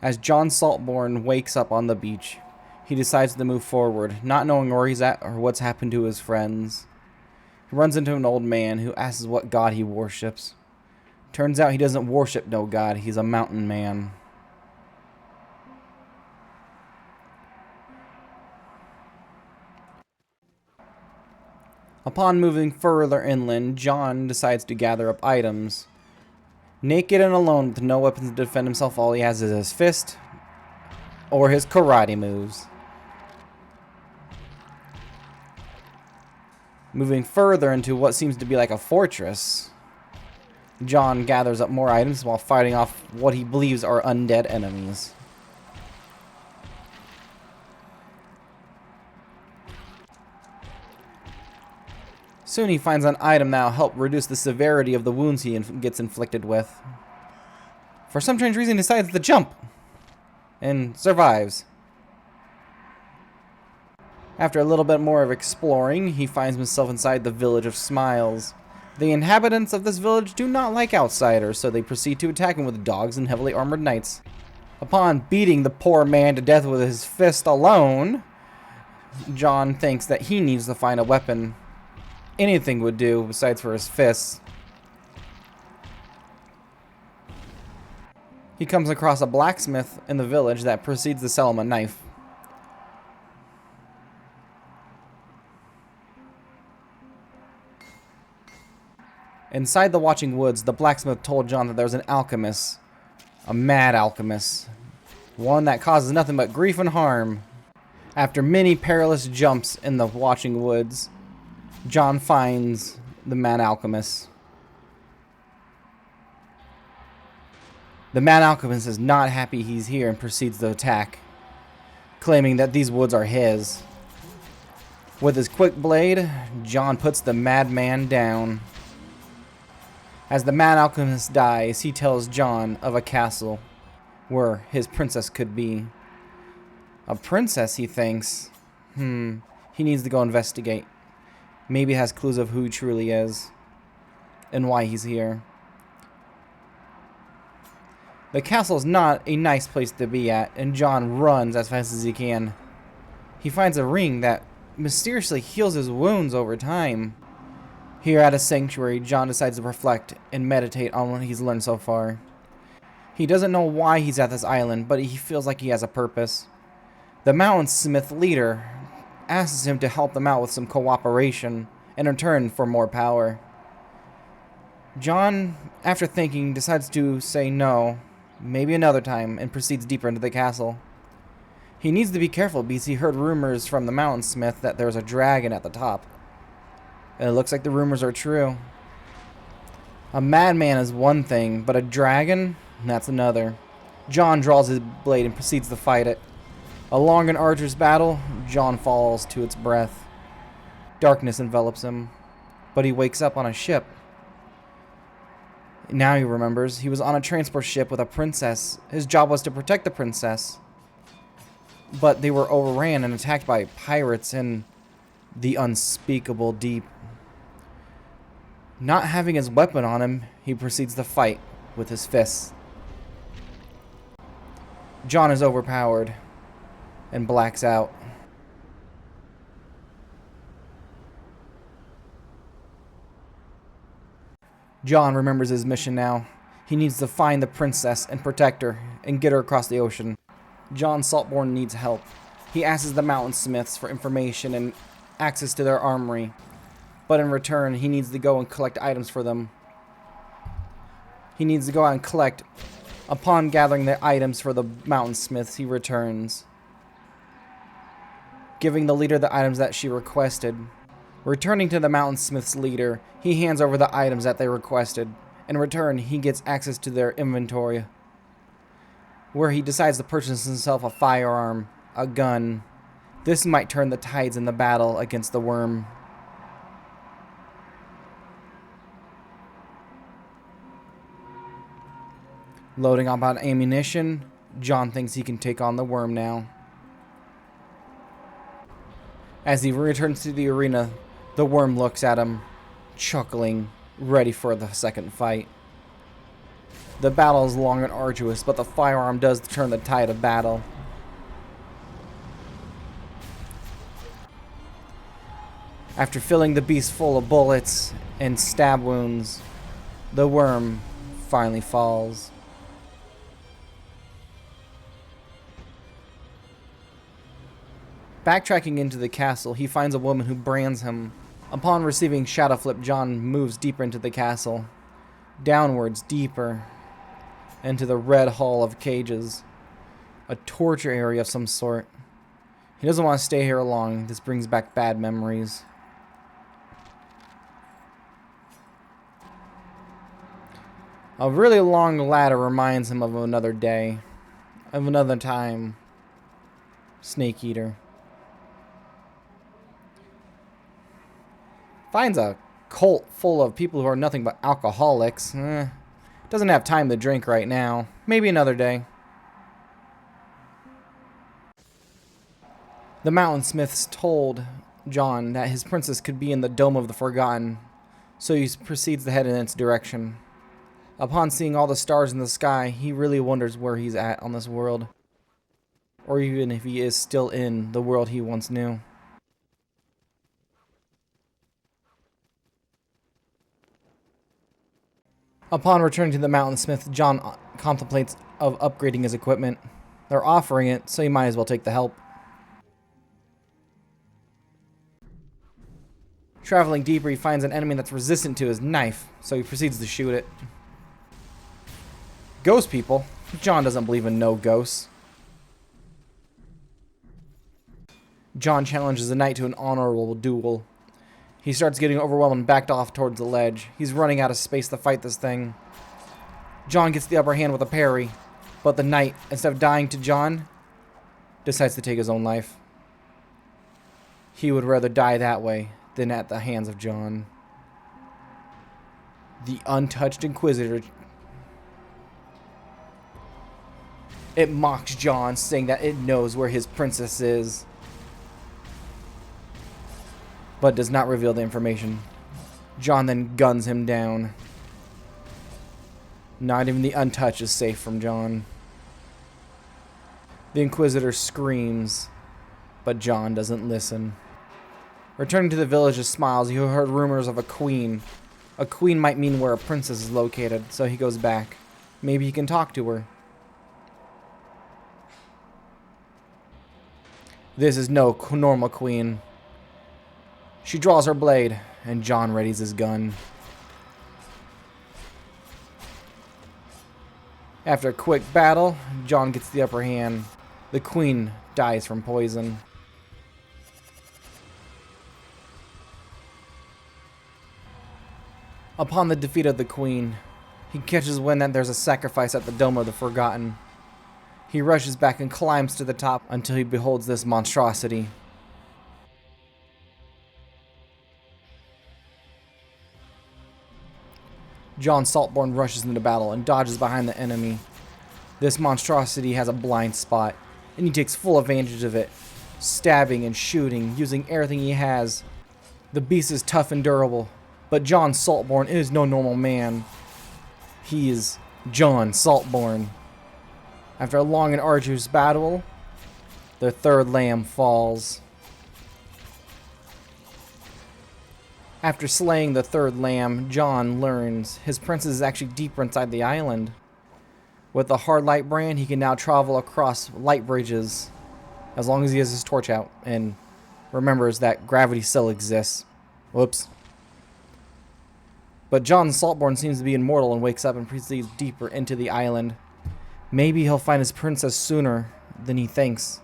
As John Saltborne wakes up on the beach, he decides to move forward, not knowing where he's at or what's happened to his friends. He runs into an old man who asks what god he worships. Turns out he doesn't worship no god, he's a mountain man. Upon moving further inland, John decides to gather up items. Naked and alone with no weapons to defend himself, all he has is his fist or his karate moves. Moving further into what seems to be like a fortress, John gathers up more items while fighting off what he believes are undead enemies. Soon he finds an item that will help reduce the severity of the wounds he gets inflicted with. For some strange reason, he decides to jump and survives. After a little bit more of exploring, he finds himself inside the village of Smiles. The inhabitants of this village do not like outsiders, so they proceed to attack him with dogs and heavily armored knights. Upon beating the poor man to death with his fist alone, John thinks that he needs to find a weapon. Anything would do besides for his fists. He comes across a blacksmith in the village that proceeds to sell him a knife. Inside the Watching Woods, the blacksmith told John that there was an alchemist, a mad alchemist, one that causes nothing but grief and harm. After many perilous jumps in the Watching Woods, John finds the mad alchemist. The mad alchemist is not happy he's here and proceeds to attack, claiming that these woods are his. With his quick blade, John puts the madman down. As the mad alchemist dies, he tells John of a castle where his princess could be. A princess, he thinks. He needs to go investigate. Maybe has clues of who he truly is and why he's here. The castle is not a nice place to be at, and John runs as fast as he can. He finds a ring that mysteriously heals his wounds over time. Here at a sanctuary, John decides to reflect and meditate on what he's learned so far. He doesn't know why he's at this island, but he feels like he has a purpose. The mountain smith leader asks him to help them out with some cooperation in return for more power. John, after thinking, decides to say no, maybe another time, and proceeds deeper into the castle. He needs to be careful because he heard rumors from the mountain smith that there's a dragon at the top. And it looks like the rumors are true. A madman is one thing, but a dragon, that's another. John draws his blade and proceeds to fight it. A long and arduous battle, John falls to its breath. Darkness envelops him, but he wakes up on a ship. Now he remembers he was on a transport ship with a princess. His job was to protect the princess, but they were overran and attacked by pirates in the unspeakable deep. Not having his weapon on him, he proceeds to fight with his fists. John is overpowered and blacks out. John remembers his mission now. He needs to find the princess and protect her and get her across the ocean. John Saltborne needs help. He asks the mountain smiths for information and access to their armory, but in return he needs to go and collect items for them. He needs to go out and collect. Upon gathering the items for the mountain smiths, he returns, giving the leader the items that she requested. Returning to the mountain smith's leader, he hands over the items that they requested. In return, he gets access to their inventory, where he decides to purchase himself a firearm, a gun. This might turn the tides in the battle against the worm. Loading up on ammunition, John thinks he can take on the worm now. As he returns to the arena, the worm looks at him, chuckling, ready for the second fight. The battle is long and arduous, but the firearm does turn the tide of battle. After filling the beast full of bullets and stab wounds, the worm finally falls. Backtracking into the castle, he finds a woman who brands him. Upon receiving Shadow Flip, John moves deeper into the castle. Downwards, deeper, into the red hall of cages. A torture area of some sort. He doesn't want to stay here long. This brings back bad memories. A really long ladder reminds him of another day. Of another time. Snake Eater. Finds a cult full of people who are nothing but alcoholics. Doesn't have time to drink right now. Maybe another day. The Mountain Smiths told John that his princess could be in the Dome of the Forgotten, so he proceeds to head in its direction. Upon seeing all the stars in the sky, he really wonders where he's at on this world, or even if he is still in the world he once knew. Upon returning to the Mountain Smith, John contemplates of upgrading his equipment. They're offering it, so he might as well take the help. Traveling deeper, he finds an enemy that's resistant to his knife, so he proceeds to shoot it. Ghost people? John doesn't believe in no ghosts. John challenges the knight to an honorable duel. He starts getting overwhelmed and backed off towards the ledge. He's running out of space to fight this thing. John gets the upper hand with a parry, but the knight, instead of dying to John, decides to take his own life. He would rather die that way than at the hands of John. The untouched Inquisitor. It mocks John, saying that it knows where his princess is, but does not reveal the information. John then guns him down. Not even the untouched is safe from John. The Inquisitor screams, but John doesn't listen. Returning to the village of Smiles, he heard rumors of a queen. A queen might mean where a princess is located, so he goes back. Maybe he can talk to her. This is no normal queen. She draws her blade, and John readies his gun. After a quick battle, John gets the upper hand. The queen dies from poison. Upon the defeat of the queen, he catches wind that there's a sacrifice at the Dome of the Forgotten. He rushes back and climbs to the top until he beholds this monstrosity. John Saltborne rushes into battle and dodges behind the enemy. This monstrosity has a blind spot, and he takes full advantage of it, stabbing and shooting, using everything he has. The beast is tough and durable, but John Saltborne is no normal man. He is John Saltborne. After a long and arduous battle, the third lamb falls. After slaying the third lamb, John learns his princess is actually deeper inside the island. With the hard light brand, he can now travel across light bridges as long as he has his torch out and remembers that gravity still exists. Whoops. But John Saltborne seems to be immortal and wakes up and proceeds deeper into the island. Maybe he'll find his princess sooner than he thinks.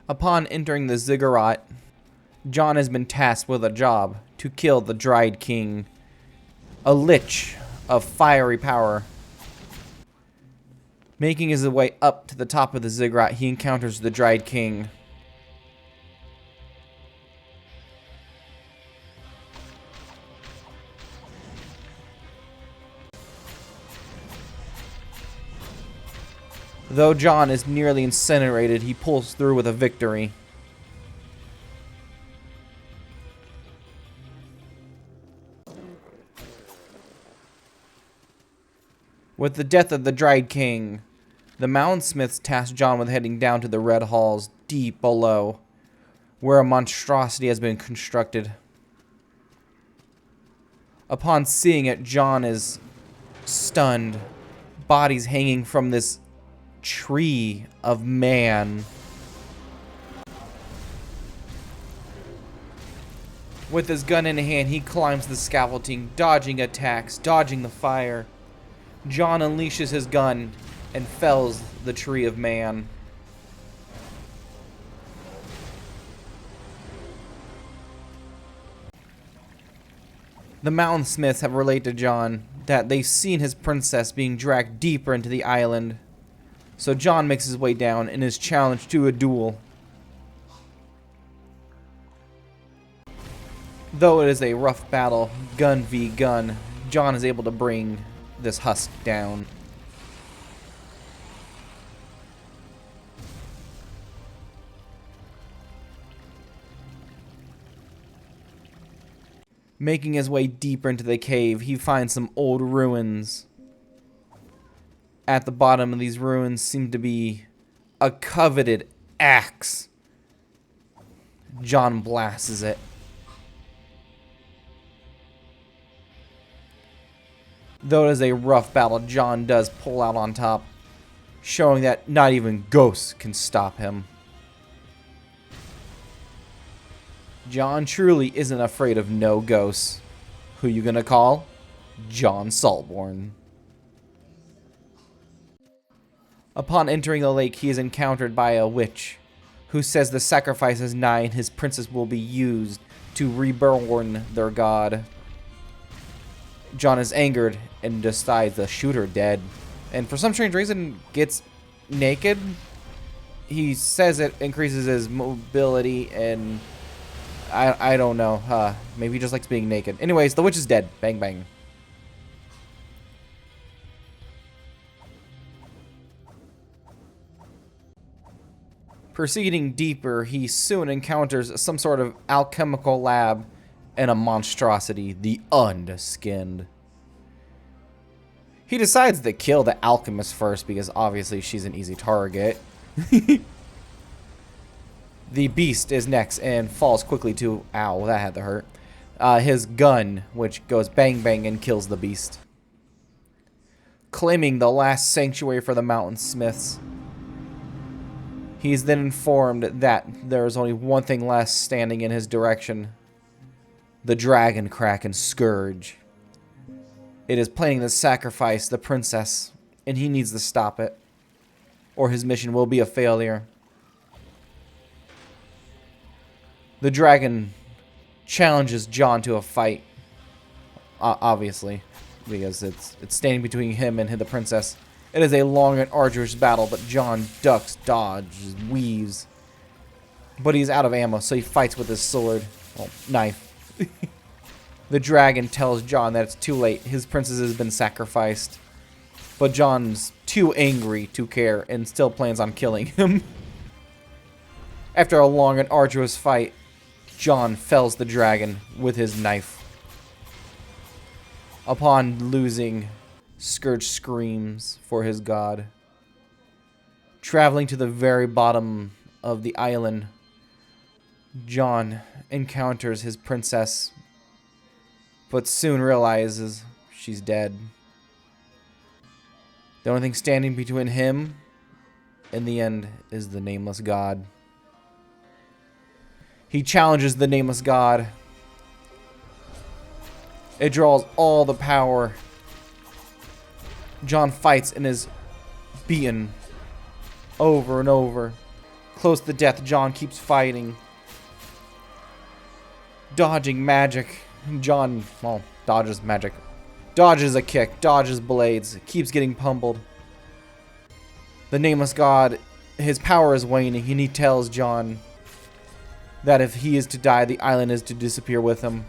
Upon entering the ziggurat, John has been tasked with a job to kill the Dried King, a lich of fiery power. Making his way up to the top of the ziggurat, he encounters the Dried King. Though John is nearly incinerated, he pulls through with a victory. With the death of the Dried King, the Moundsmiths tasked John with heading down to the Red Halls deep below, where a monstrosity has been constructed. Upon seeing it, John is stunned, bodies hanging from this tree of man. With his gun in hand, he climbs the scaffolding, dodging attacks, dodging the fire. John unleashes his gun and fells the tree of man. The Moundsmiths have relayed to John that they've seen his princess being dragged deeper into the island. So John makes his way down and is challenged to a duel. Though it is a rough battle, gun v gun, John is able to bring this husk down. Making his way deeper into the cave, he finds some old ruins. At the bottom of these ruins seem to be a coveted axe. John blasts it. Though it is a rough battle, John does pull out on top, showing that not even ghosts can stop him. John truly isn't afraid of no ghosts. Who you gonna call? John Saltborne. Upon entering the lake, he is encountered by a witch, who says the sacrifice is nigh and his princess will be used to reborn their god. John is angered and decides to shoot her dead, and for some strange reason gets naked. He says it increases his mobility, and I don't know. Maybe he just likes being naked. Anyways, the witch is dead. Bang bang. Proceeding deeper, he soon encounters some sort of alchemical lab and a monstrosity, the Unskinned. He decides to kill the alchemist first because obviously she's an easy target. The beast is next and falls quickly to, ow, that had to hurt, his gun, which goes bang bang and kills the beast. Claiming the last sanctuary for the Moundsmiths, he is then informed that there is only one thing left standing in his direction: the Dragon Kraken Scourge. It is planning to sacrifice the princess, and he needs to stop it, or his mission will be a failure. The dragon challenges John to a fight, obviously, because it's standing between him and the princess. It is a long and arduous battle, but John ducks, dodges, weaves. But he's out of ammo, so he fights with his sword. Well, knife. The dragon tells John that it's too late. His princess has been sacrificed. But John's too angry to care and still plans on killing him. After a long and arduous fight, John fells the dragon with his knife. Upon losing, Scourge screams for his god. Traveling to the very bottom of the island, John encounters his princess, but soon realizes she's dead. The only thing standing between him and the end is the nameless god. He challenges the nameless god. It draws all the power. John fights and is beaten over and over. Close to death, John keeps fighting. Dodging magic. John, well, dodges magic. Dodges a kick, dodges blades, keeps getting pummeled. The nameless god, his power is waning, and he tells John that if he is to die, the island is to disappear with him,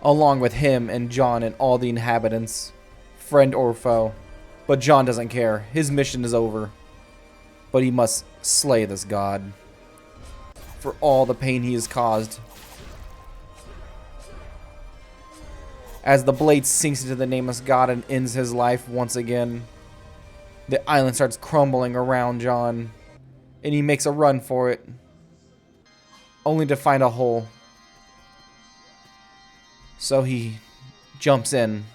along with him and John and all the inhabitants, friend or foe. But John doesn't care. His mission is over. But he must slay this god for all the pain he has caused. As the blade sinks into the nameless god and ends his life once again, The island starts crumbling around John, and he makes a run for it, only to find a hole. So he jumps in.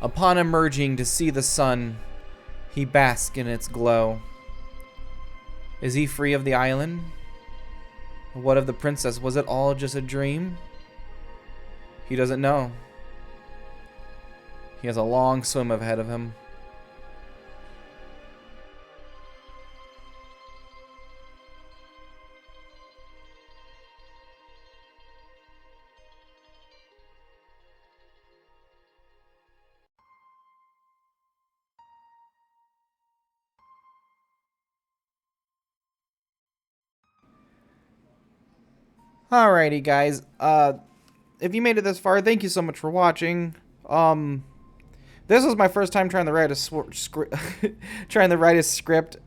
Upon emerging to see the sun, he basks in its glow. Is he free of the island? What of the princess? Was it all just a dream? He doesn't know. He has a long swim ahead of him. Alrighty, guys. If you made it this far, thank you so much for watching. This was my first time trying to write a script.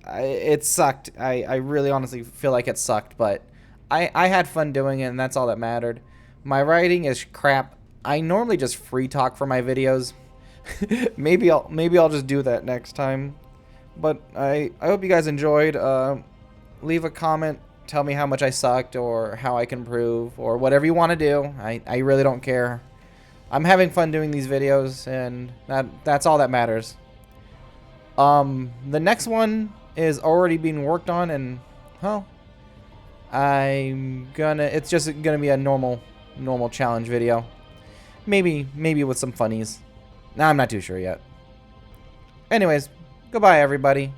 It sucked. I really honestly feel like it sucked, but I had fun doing it, and that's all that mattered. My writing is crap. I normally just free talk for my videos. maybe I'll just do that next time. But I hope you guys enjoyed. Leave a comment. Tell me how much I sucked or how I can improve or whatever you want to do. I really don't care. I'm having fun doing these videos, and that's all that matters. The next one is already being worked on, and well, it's just gonna be a normal challenge video. Maybe with some funnies. Nah, I'm not too sure yet. Anyways, goodbye everybody.